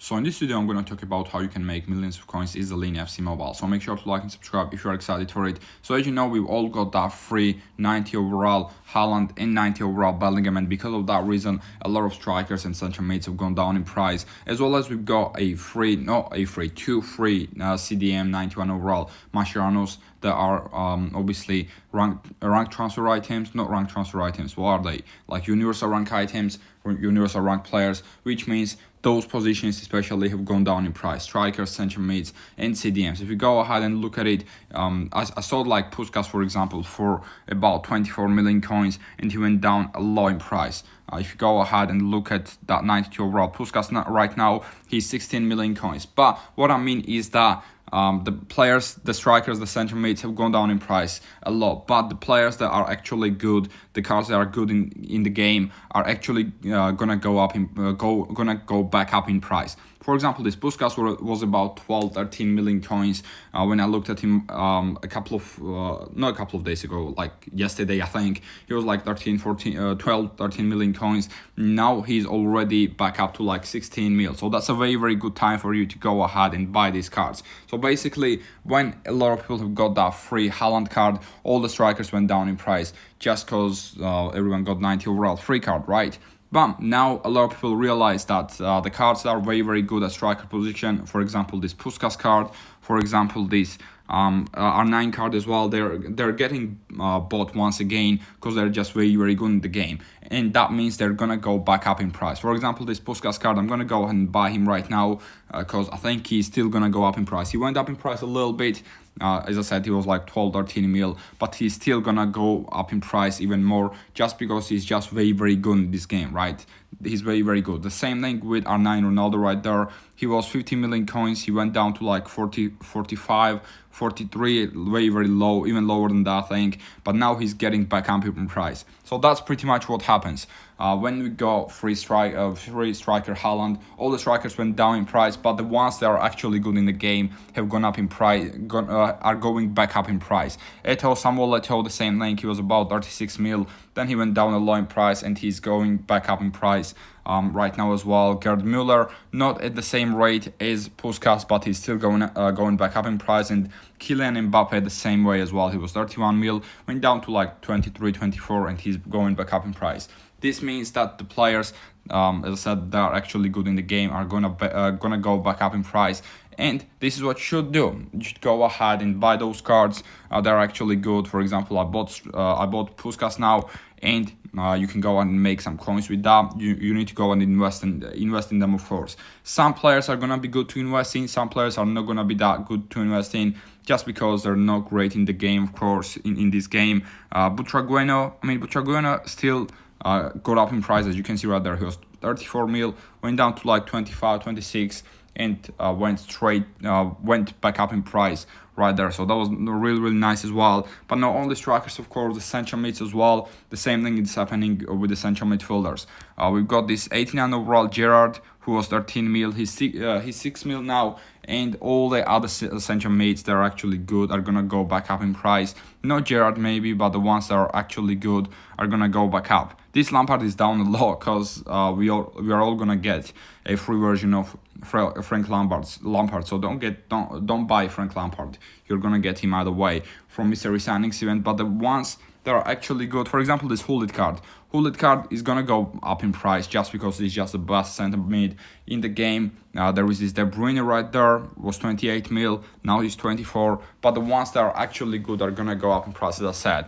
So in this video, I'm going to talk about how you can make millions of coins easily in FC Mobile. So make sure to like and subscribe if you're excited for it. So as you know, we've all got that free 90 overall Haaland and 90 overall Bellingham, and because of that reason, a lot of strikers and central mids have gone down in price. As well as we've got two free CDM 91 overall Mascherano's that are obviously ranked transfer items, not ranked transfer items. What are they? Like universal rank items, or universal rank players, which means those positions especially have gone down in price. Strikers, central mids, and CDMs. If you go ahead and look at it, I saw like Puskas, for example, for about 24 million coins, and he went down a lot in price. If you go ahead and look at that 92 overall Puskas right now, he's 16 million coins. But what I mean is that the players, the strikers, the central mids have gone down in price a lot, but the players that are actually good, the cards that are good in the game, are actually gonna go back up in price. For example, this Puskas was about 12-13 million coins when I looked at him not a couple of days ago, like yesterday I think. He was like 12-13 million coins. Now he's already back up to like 16 mil. So that's a very, very good time for you to go ahead and buy these cards. So basically, when a lot of people have got that free Haaland card, all the strikers went down in price just because everyone got 90 overall free card, right? But now a lot of people realize that the cards are very, very good at striker position. For example, this Puskas card, for example, this R9 card as well. They're getting bought once again because they're just very, very good in the game, and that means they're gonna go back up in price. For example, this Puskas card, I'm gonna go ahead and buy him right now because I think he's still gonna go up in price. He went up in price a little bit. As I said, he was like 12-13 mil, but he's still gonna go up in price even more just because he's just very, very good in this game, right? He's very, very good. The same thing with R9 Ronaldo right there. He was 50 million coins. He went down to like 40, 45, 43, very, very low, even lower than that, I think. But now he's getting back up in price. So that's pretty much what happens. When we got free striker Haaland, all the strikers went down in price, but the ones that are actually good in the game have gone up in price, are going back up in price. Samuel Eto'o, the same thing. He was about 36 mil. Then he went down a lot in price, and he's going back up in price right now as well. Gerd Müller, not at the same rate as Puskas, but he's still going back up in price. And Kylian Mbappe the same way as well. He was 31 mil, went down to like 23, 24, and he's going back up in price. This means that the players, as I said, that are actually good in the game are gonna go back up in price. And this is what you should do. You should go ahead and buy those cards. They're actually good. For example, I bought Puskas now, and you can go and make some coins with that. You need to go and invest in them, of course. Some players are gonna be good to invest in. Some players are not gonna be that good to invest in, just because they're not great in the game, of course. In this game, Butragueno still got up in price, as you can see right there. He was 34 mil, went down to like 25, 26, and went back up in price right there. So that was really, really nice as well. But not only strikers, of course, the central mids as well. The same thing is happening with the central midfielders. We've got this 89 overall Gerrard, who was 13 mil. He's 6 mil now, and all the other central mids that are actually good are gonna go back up in price. Not Gerrard maybe, but the ones that are actually good are gonna go back up. This Lampard is down a lot because we are all gonna get a free version of Frank Lampard. So don't buy Frank Lampard. You're gonna get him either way from Mystery Signings event. But the ones that are actually good, for example, this Hullet card. Hullet card is gonna go up in price just because he's just the best center mid in the game. There is this De Bruyne right there, was 28 mil, now he's 24. But the ones that are actually good are gonna go up in price, as I said.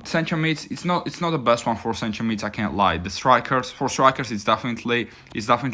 Central mids, it's not the best one for central mids, I can't lie. For strikers, it's definitely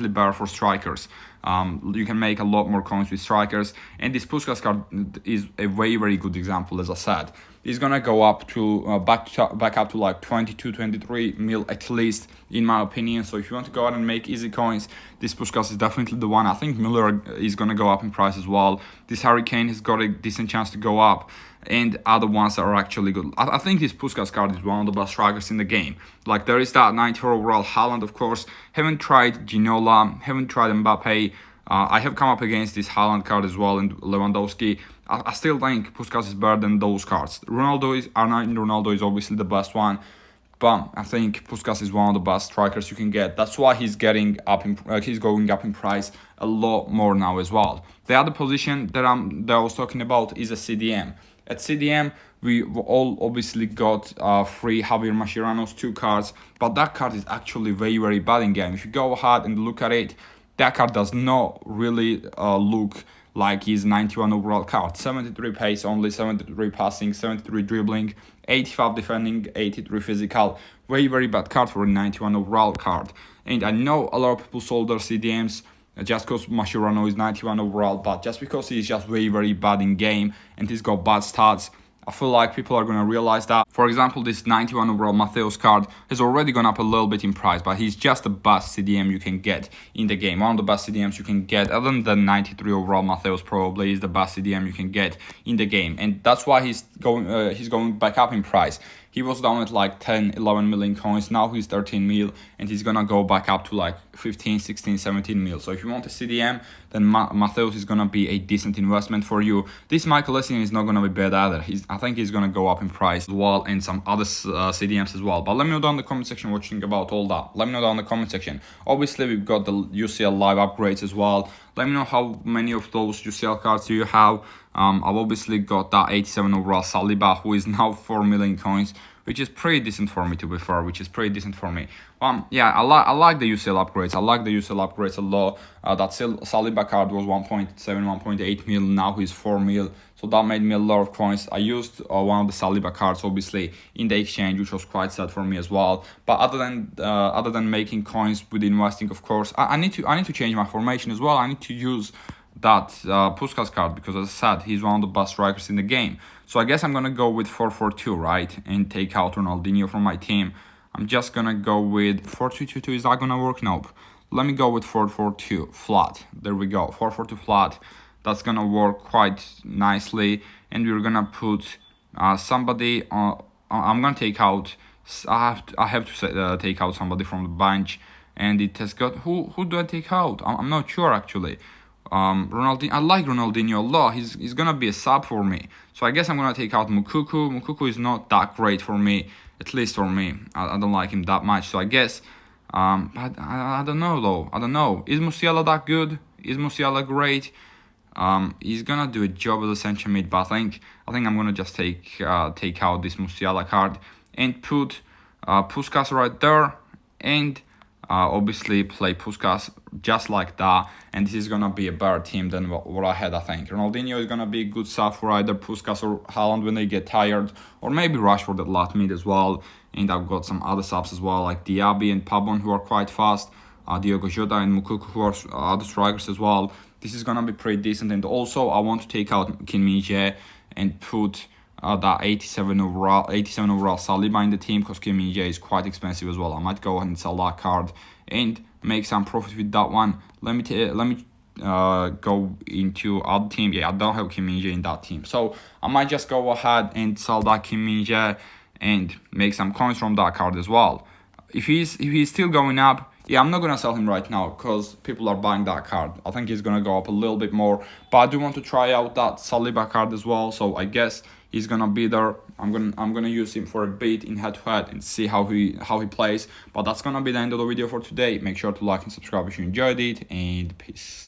better for strikers. You can make a lot more coins with strikers, and this Puskas card is a very, very good example, as I said. It's gonna go up to back up to like 22, 23 mil at least, in my opinion. So if you want to go out and make easy coins, this Puskas is definitely the one. I think Müller is gonna go up in price as well. This Harry Kane has got a decent chance to go up, and other ones that are actually good. I think this Puskas card is one of the best strikers in the game. Like, there is that 94 overall Haaland, of course. Haven't tried Ginola, haven't tried Mbappe. I have come up against this Haaland card as well, and Lewandowski. I still think Puskas is better than those cards. R9 Ronaldo is obviously the best one, but I think Puskás is one of the best strikers you can get. That's why he's getting up in he's going up in price a lot more now as well. The other position that I was talking about is a CDM. At CDM, we all obviously got three Javier Mascherano's 2 cards, but that card is actually very, very bad in game. If you go ahead and look at it, that card does not really look like his 91 overall card. 73 pace only, 73 passing, 73 dribbling, 85 defending, 83 physical. Very, very bad card for a 91 overall card. And I know a lot of people sold their CDMs just because Mascherano is 91 overall, but just because he's just very, very bad in game and he's got bad stats, I feel like people are going to realize that. For example, this 91 overall Matthäus card has already gone up a little bit in price, but he's just the best CDM you can get in the game. One of the best CDMs you can get, other than the 93 overall Matthäus, probably is the best CDM you can get in the game. And that's why he's going back up in price. He was down at like 10, 11 million coins. Now he's 13 mil, and he's gonna go back up to like 15, 16, 17 mil. So if you want a CDM, then Matthäus is gonna be a decent investment for you. This Michael Essien is not gonna be bad either. I think he's gonna go up in price as well, and some other CDMs as well. But let me know down in the comment section what you think about all that. Let me know down in the comment section. Obviously, we've got the UCL live upgrades as well. Let me know how many of those UCL cards do you have. I've obviously got that 87 overall Saliba, who is now 4 million coins, which is pretty decent for me, to be fair, Yeah, I like the UCL upgrades. I like the UCL upgrades a lot. That Saliba card was 1.7, 1.8 mil. Now he's 4 mil. So that made me a lot of coins. I used one of the Saliba cards, obviously, in the exchange, which was quite sad for me as well. But other than making coins with investing, of course, I need to change my formation as well. I need to use that Puskás card, because as I said, he's one of the best strikers in the game. So I guess I'm gonna go with 4-4-2, right, and take out Ronaldinho from my team. I'm just gonna go with 4-2-2-2. Is that gonna work? Nope. Let me go with 4-4-2 flat. There we go, 4-4-2 flat. That's gonna work quite nicely, and we're gonna put somebody. I'm gonna take out. I have to take out somebody from the bench, and it has got who do I take out? I'm not sure actually. Ronaldinho. I like Ronaldinho a lot. He's gonna be a sub for me. So I guess I'm gonna take out Moukoko. Moukoko is not that great for me, at least for me. I don't like him that much. So I guess I don't know though. I don't know. Is Musiala that good? Is Musiala great? He's gonna do a job as a centre mid, but I think I'm gonna just take out this Musiala card and put Puskás right there, and obviously play Puskás just like that, and this is gonna be a better team than what I had. I think Ronaldinho is gonna be a good sub for either Puskás or Haaland when they get tired, or maybe Rashford at left mid as well. And I've got some other subs as well, like Diaby and Pabon, who are quite fast, Diogo Jota and Moukoko, who are other strikers as well. This is gonna be pretty decent. And also I want to take out Kim Min-jae and put that 87 overall Saliba in the team, because Kim Min-jae is quite expensive as well. I might go ahead and sell that card and make some profit with that one. Let me go into other team. Yeah, I don't have Kim Min-jae in that team, so I might just go ahead and sell that Kim Min-jae and make some coins from that card as well. If he's still going up, yeah, I'm not gonna sell him right now because people are buying that card. I think he's gonna go up a little bit more, but I do want to try out that Saliba card as well. So I guess he's gonna be there. I'm gonna use him for a bit in head-to-head and see how he plays. But that's gonna be the end of the video for today. Make sure to like and subscribe if you enjoyed it, and peace.